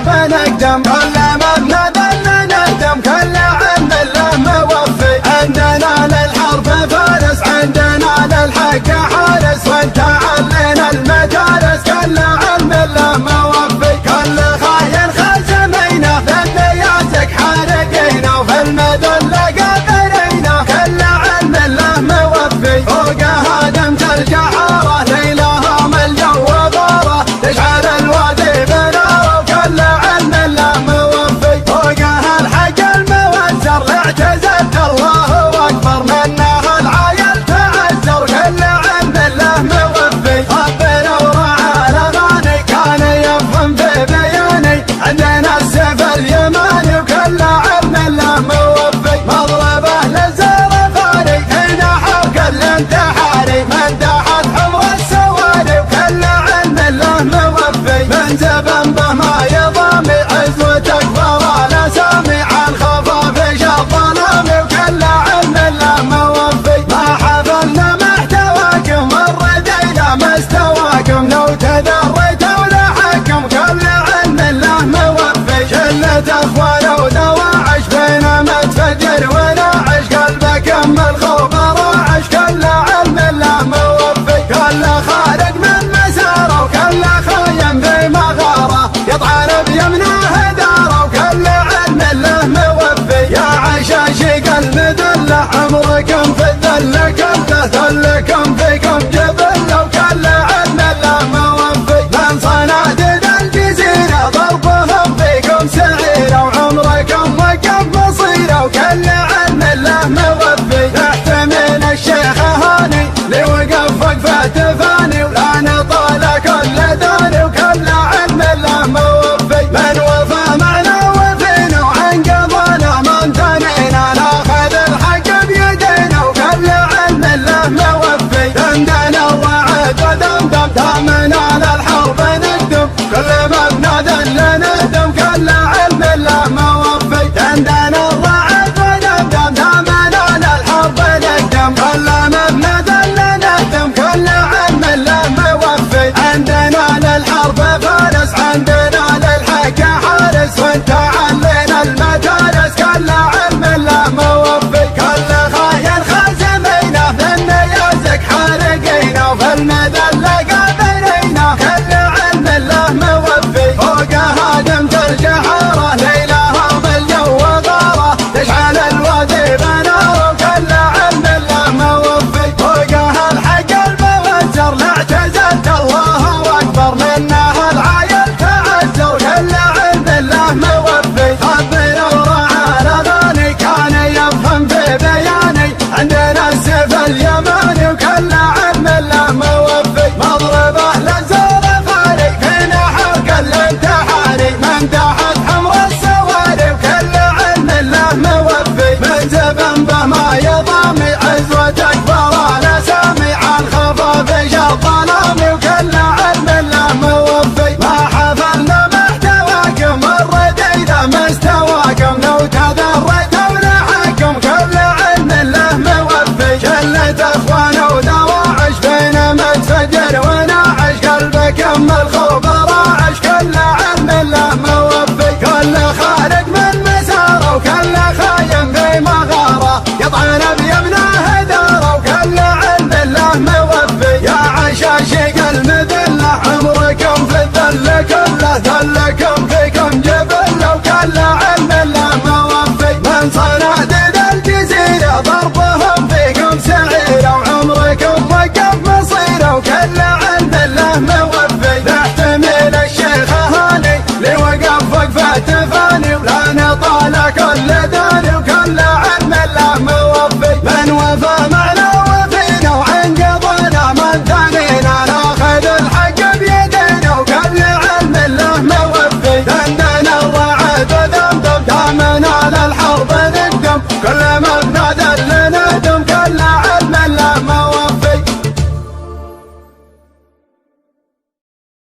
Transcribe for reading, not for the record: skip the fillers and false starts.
الحرب نقدم، كل من نذل نهدم، كل علم له موفي. عندنا للحرب فارس، عندنا للحق حارس، وانت علينا المجالس، كل علم له موفي. كل خاين خزمينا، بالنيازك حارقينا، وفي المذل قادرينا، كل علم له موفي. فوق هادمت الجحارة ليلهم الجو ضاره، تشعل الوادي بناره، وكل علم له موفي. فوقها الحق الموزر لاعتزلت الله اكبر، منها العايل تعذر، كل علم له موفي. ربنا ورعى الاغاني كان يفهم في بياني، عندنا السيف اليماني، وكل علم له موفي. مضربه للزرفاني هنا حق الانتحاري، من تحت حمر السواري، وكل علم له موفي. من زبن به ما يضامي، عزوتك فوالا سامي، عن خفافيش الظلامي، وكل علم له موفي. ما حفلنا محتواكم، وردينا مستواكم، لو تذريت ولحكم، كل علم له موفي. شلة اخوان ودواعش بينما تفجر وناعش، قلبك ام الخوف راعش، كل علم له موفي. كل خارج من مساره، وكل خاين بمغاره، يطعن بيمنه داره، وكل علم له موفي. يا عشاشق المذله عمركم في الذل كله، ذلكم